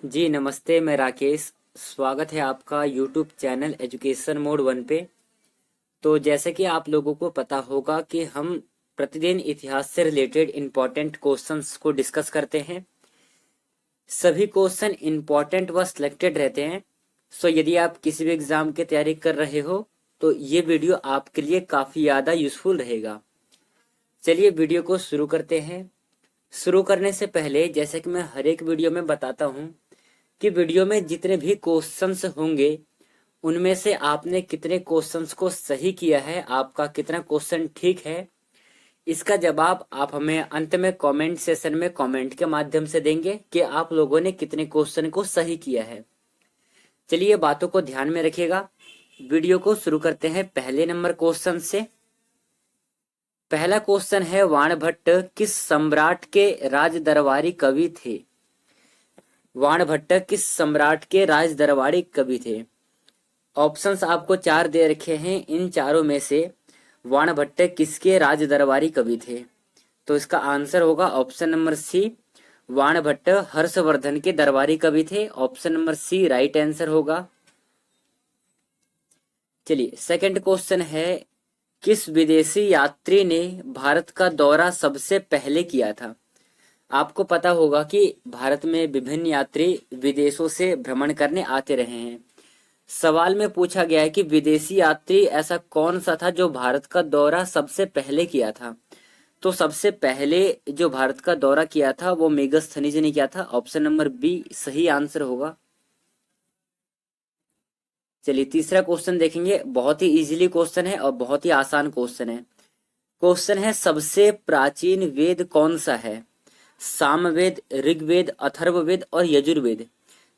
जी नमस्ते, मैं राकेश। स्वागत है आपका यूट्यूब चैनल एजुकेशन मोड 1 पे। तो जैसे कि आप लोगों को पता होगा कि हम प्रतिदिन इतिहास से रिलेटेड इम्पोर्टेंट क्वेश्चंस को डिस्कस करते हैं। सभी क्वेश्चन इम्पोर्टेंट व सिलेक्टेड रहते हैं। सो यदि आप किसी भी एग्जाम की तैयारी कर रहे हो तो ये वीडियो आपके लिए काफ़ी ज़्यादा यूजफुल रहेगा। चलिए वीडियो को शुरू करते हैं। शुरू करने से पहले जैसे कि मैं हर एक वीडियो में बताता हूँ कि वीडियो में जितने भी क्वेश्चंस होंगे उनमें से आपने कितने क्वेश्चंस को सही किया है, आपका कितना क्वेश्चन ठीक है, इसका जवाब आप हमें अंत में कमेंट सेशन में कमेंट के माध्यम से देंगे कि आप लोगों ने कितने क्वेश्चन को सही किया है। चलिए बातों को ध्यान में रखिएगा। वीडियो को शुरू करते हैं पहले नंबर क्वेश्चन से। पहला क्वेश्चन है, वाणभट्ट किस सम्राट के राज दरबारी कवि थे? वाणभट्ट किस सम्राट के राज दरबारी कवि थे? ऑप्शंस आपको चार दे रखे हैं। इन चारों में से वाणभट्ट किसके राज दरबारी कवि थे? तो इसका आंसर होगा option number C, Banabhatta Harshavardhana के दरबारी कवि थे। Option number C right answer होगा। चलिए सेकंड क्वेश्चन है, किस विदेशी यात्री ने भारत का दौरा सबसे पहले किया था? आपको पता होगा कि भारत में विभिन्न यात्री विदेशों से भ्रमण करने आते रहे हैं। सवाल में पूछा गया है कि विदेशी यात्री ऐसा कौन सा था जो भारत का दौरा सबसे पहले किया था? तो सबसे पहले जो भारत का दौरा किया था वो मेगास्थनीज ने किया था। ऑप्शन नंबर बी सही आंसर होगा। चलिए तीसरा क्वेश्चन देखेंगे। बहुत ही इजीली क्वेश्चन है और बहुत ही आसान क्वेश्चन है। क्वेश्चन है, सबसे प्राचीन वेद कौन सा है? सामवेद, ऋग्वेद, अथर्ववेद और यजुर्वेद।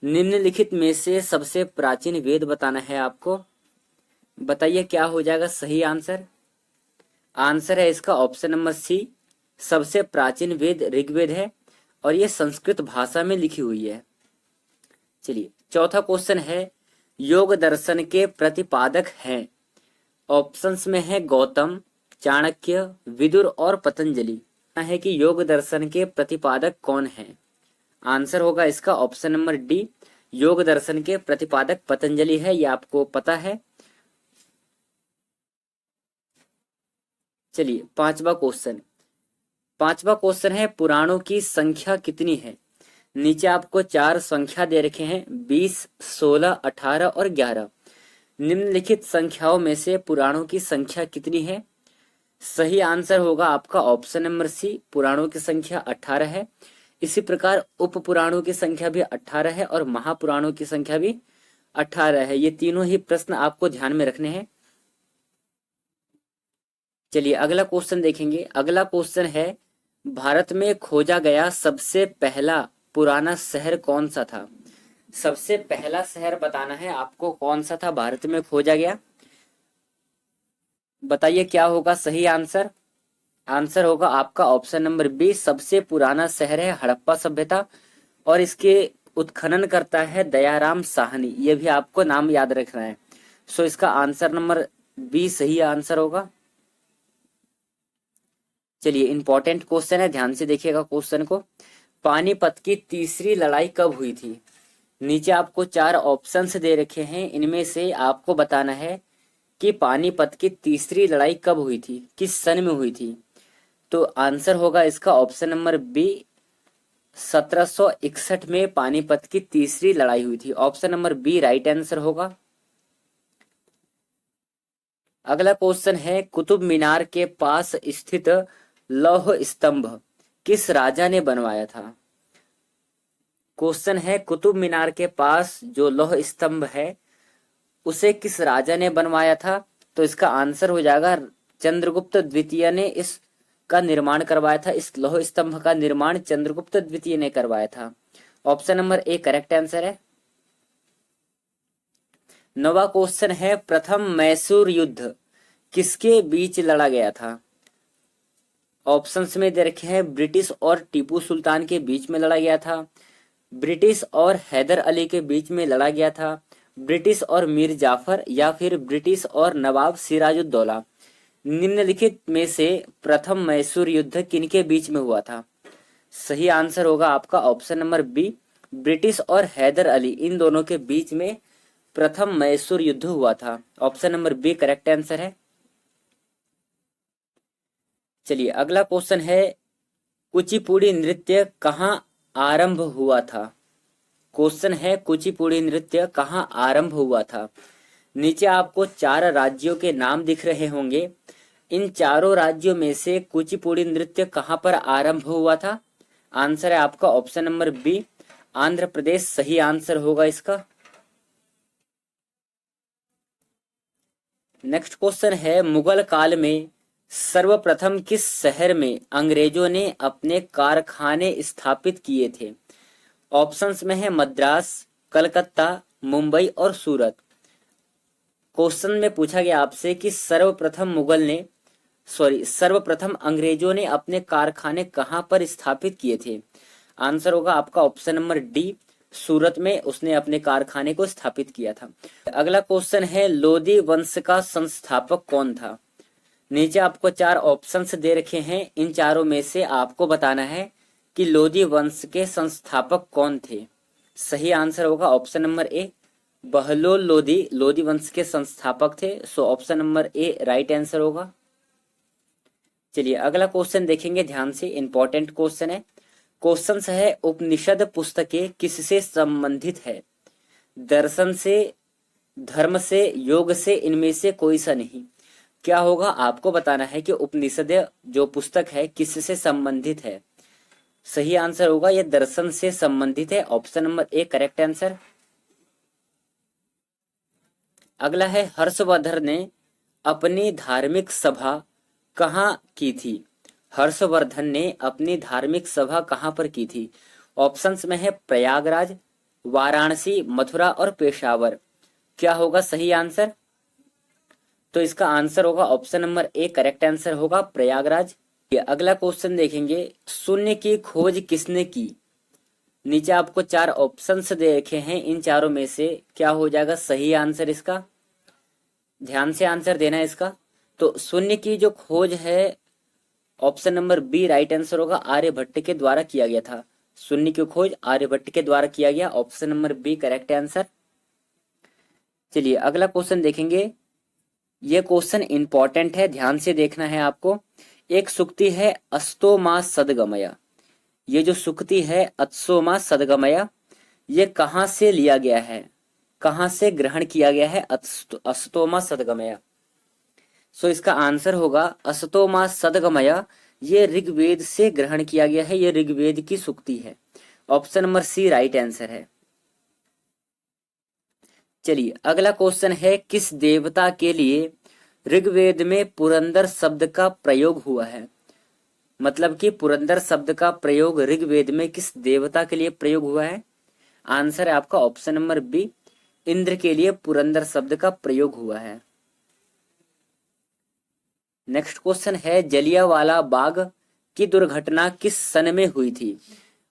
निम्नलिखित में से सबसे प्राचीन वेद बताना है आपको। बताइए क्या हो जाएगा सही आंसर? आंसर है इसका ऑप्शन नंबर सी, सबसे प्राचीन वेद ऋग्वेद है और ये संस्कृत भाषा में लिखी हुई है। चलिए चौथा क्वेश्चन है, योग दर्शन के प्रतिपादक हैं? ऑप्शंस में है गौतम, चाणक्य, विदुर और पतंजलि। है कि योग दर्शन के प्रतिपादक कौन हैं? आंसर होगा इसका ऑप्शन नंबर डी, योग दर्शन के प्रतिपादक पतंजलि है। ये आपको पता है। चलिए पांचवा क्वेश्चन है, पुराणों की संख्या कितनी है? नीचे आपको चार संख्या दे रखे हैं, 20, 16, 18 और 11। निम्नलिखित संख्याओं में से पुराणों की संख्या कितनी है? सही आंसर होगा आपका ऑप्शन नंबर सी, पुराणों की संख्या 18 है। इसी प्रकार उप पुराणों की संख्या भी 18 है और महापुराणों की संख्या भी 18 है। ये तीनों ही प्रश्न आपको ध्यान में रखने हैं। चलिए अगला क्वेश्चन देखेंगे। अगला क्वेश्चन है, भारत में खोजा गया सबसे पहला पुराना शहर कौन सा था? सबसे पहला शहर बताना है आपको, कौन सा था भारत में खोजा गया। बताइए क्या होगा सही आंसर? आंसर होगा आपका ऑप्शन नंबर बी, सबसे पुराना शहर है हड़प्पा सभ्यता और इसके उत्खनन करता है दयाराम साहनी। ये भी आपको नाम याद रखना है। सो इसका आंसर नंबर बी सही आंसर होगा। चलिए इंपॉर्टेंट क्वेश्चन है, ध्यान से देखिएगा क्वेश्चन को। पानीपत की तीसरी लड़ाई कब हुई थी? नीचे आपको चार ऑप्शंस दे रखे हैं। इनमें से आपको बताना है कि पानीपत की तीसरी लड़ाई कब हुई थी, किस सन में हुई थी। तो आंसर होगा इसका ऑप्शन नंबर बी, 1761 में पानीपत की तीसरी लड़ाई हुई थी। Option number B right answer होगा। अगला क्वेश्चन है, कुतुब मीनार के पास स्थित लौह स्तंभ किस राजा ने बनवाया था? क्वेश्चन है, कुतुब मीनार के पास जो लौह स्तंभ है उसे किस राजा ने बनवाया था? तो इसका आंसर हो जाएगा चंद्रगुप्त द्वितीय ने इस का निर्माण करवाया था। इस लौह स्तंभ का निर्माण चंद्रगुप्त द्वितीय ने करवाया था। Option number A correct answer है। नवा क्वेश्चन है, प्रथम मैसूर युद्ध किसके बीच लड़ा गया था? ऑप्शंस में दे रखे हैं, ब्रिटिश और टीपू सुल्तान के बीच में लड़ा गया था, ब्रिटिश और हैदर अली के बीच में लड़ा गया था, ब्रिटिश और मीर जाफर, या फिर ब्रिटिश और नवाब सिराजुद्दौला। निम्नलिखित में से प्रथम मैसूर युद्ध किनके बीच में हुआ था? सही आंसर होगा आपका ऑप्शन नंबर बी, ब्रिटिश और हैदर अली इन दोनों के बीच में प्रथम मैसूर युद्ध हुआ था? Option number B correct answer है। चलिए अगला क्वेश्चन है, कुचिपुड़ी नृत्य कहाँ आरंभ हुआ था? क्वेश्चन है कुचिपुड़ी नृत्य कहाँ आरंभ हुआ था? नीचे आपको 4 राज्यों के नाम दिख रहे होंगे। इन चारों राज्यों में से कुचिपुड़ी नृत्य कहाँ पर आरंभ हुआ था? आंसर है आपका option number B Andhra Pradesh सही आंसर होगा इसका। नेक्स्ट क्वेश्चन है, मुगल काल में सर्वप्रथम किस शहर में अंग्रेजों ने अपने कारखाने स्थापित किए थे? ऑप्शंस में है मद्रास, कलकत्ता, मुंबई और सूरत। क्वेश्चन में पूछा गया आपसे कि सर्वप्रथम अंग्रेजों ने अपने कारखाने कहां पर स्थापित किए थे? आंसर होगा आपका ऑप्शन नंबर डी, सूरत में उसने अपने कारखाने को स्थापित किया था। अगला क्वेश्चन है, लोदी वंश का संस्थापक कौन था? नीचे आपको 4 ऑप्शंस दे रखे हैं। इन चारों में से आपको बताना है कि लोदी वंश के संस्थापक कौन थे। सही आंसर होगा option number A, Bahlol Lodi Lodi वंश के संस्थापक थे। So option number A right answer होगा। चलिए अगला क्वेश्चन देखेंगे ध्यान से, इंपॉर्टेंट क्वेश्चन है। क्वेश्चन है, उपनिषद पुस्तकें किससे संबंधित है? दर्शन से, धर्म से, योग से, इनमें से कोई सा नहीं। क्या होगा आपको बताना है कि उपनिषद जो पुस्तक है किससे संबंधित है। सही आंसर होगा यह दर्शन से संबंधित है। Option number A correct answer. अगला है, हर्षवर्धन ने अपनी धार्मिक सभा कहाँ की थी? हर्षवर्धन ने अपनी धार्मिक सभा कहाँ पर की थी? ऑप्शंस में है प्रयागराज, वाराणसी, मथुरा और पेशावर। क्या होगा सही आंसर? तो इसका आंसर होगा option number A correct answer होगा प्रयागराज। अगला क्वेश्चन देखेंगे, शून्य की खोज किसने की? नीचे आपको 4 ऑप्शंस दे रखे हैं। इन चारों में से क्या हो जाएगा सही आंसर इसका? ध्यान से आंसर देना है इसका। तो शून्य की जो खोज है option number B right answer होगा, आर्यभट्ट के द्वारा किया गया था। शून्य की खोज आर्यभट्ट के द्वारा किया गया, option number B correct answer. चलिए अगला क्वेश्चन देखेंगे। यह क्वेश्चन इंपॉर्टेंट है, ध्यान से देखना है आपको। एक सुक्ति है अस्तो मा सदगमया। ये जो सुक्ति है अत्सो मा सदगमया, ये कहां से लिया गया है, कहां से ग्रहण किया गया है अस्तो मा सदगमया? सो इसका आंसर होगा असतो मा सदगमया। ये ऋग्वेद से ग्रहण किया गया है, ये ऋग्वेद की सुक्ति है। Option number C right answer है। चलिए अगला क्वेश्चन है, किस देवता के लिए ऋग्वेद में पुरंदर शब्द का प्रयोग हुआ है? मतलब कि पुरंदर शब्द का प्रयोग ऋग्वेद में किस देवता के लिए प्रयोग हुआ है? आंसर है आपका ऑप्शन नंबर बी, इंद्र के लिए पुरंदर शब्द का प्रयोग हुआ है। नेक्स्ट क्वेश्चन है, जलियांवाला बाग की दुर्घटना किस सन में हुई थी?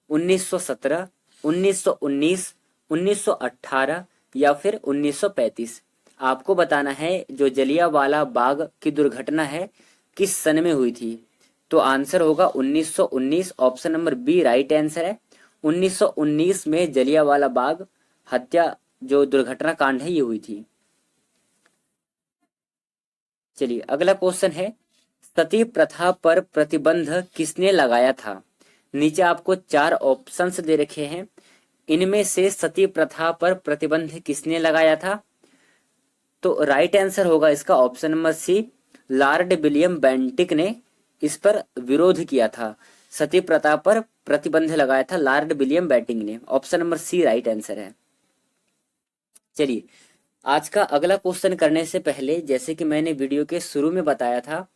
1917, 1919, 1918 या फिर 1935? आपको बताना है जो जलियांवाला बाग की दुर्घटना है किस सन में हुई थी। तो आंसर होगा 1919, option number B right answer है। 1919 में जलियांवाला बाग हत्या जो दुर्घटना कांड है ये हुई थी। चलिए अगला क्वेश्चन है, सती प्रथा पर प्रतिबंध किसने लगाया था? नीचे आपको 4 ऑप्शंस दे रखे हैं। इनमें से सती प्रथा पर प्रतिबंध किसने लगाया था? तो राइट आंसर होगा इसका option number C, Lord William Bentinck ने इस पर विरोध किया था। सती प्रथा पर प्रतिबंध लगाया था लॉर्ड विलियम बेंटिक ने। Option number C right answer है। चलिए आज का अगला क्वेश्चन करने से पहले, जैसे कि मैंने वीडियो के शुरू में बताया था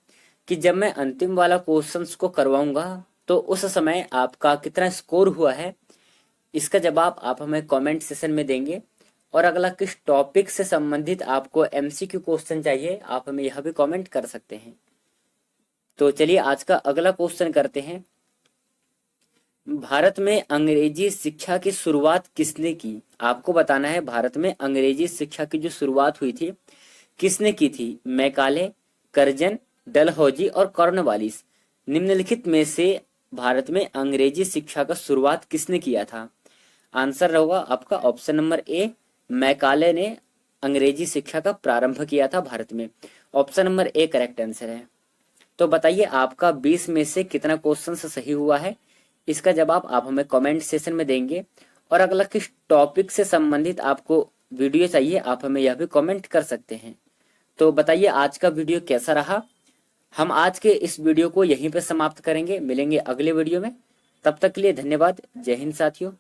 कि जब मैं अंतिम वाला क्वेश्चंस को करवाऊंगा तो उस समय आपका कितना स्कोर हुआ है इसका जवाब आप हमें कमेंट सेशन में देंगे। और अगला किस टॉपिक से संबंधित आपको एमसीक्यू क्वेश्चन चाहिए आप हमें यह भी कमेंट कर सकते हैं। तो चलिए आज का अगला क्वेश्चन करते हैं। भारत में अंग्रेजी शिक्षा की शुरुआत किसने की? आपको बताना है भारत में अंग्रेजी शिक्षा की जो शुरुआत हुई थी किसने की थी? मैकाले, कर्जन, डलहौजी और कॉर्नवालिस। निम्नलिखित में से भारत में अंग्रेजी शिक्षा का शुरुआत किसने किया था? आंसर होगा आपका ऑप्शन नंबर ए, मैकाले ने अंग्रेजी शिक्षा का प्रारंभ किया था भारत में। Option number A correct answer है। तो बताइए आपका 20 में से कितना क्वेश्चन सही हुआ है। इसका जवाब आप हमें कमेंट सेशन में देंगे। और अगला किस टॉपिक से संबंधित आपको वीडियो चाहिए आप हमें यह भी कमेंट कर सकते हैं। तो बताइए आज का वीडियो कैसा रहा। हम आज के इस वीडियो को यहीं पे समाप्त करेंगे, मिलेंगे अगले वीडियो में। तब तक के लिए धन्यवाद। जय हिंद साथियों।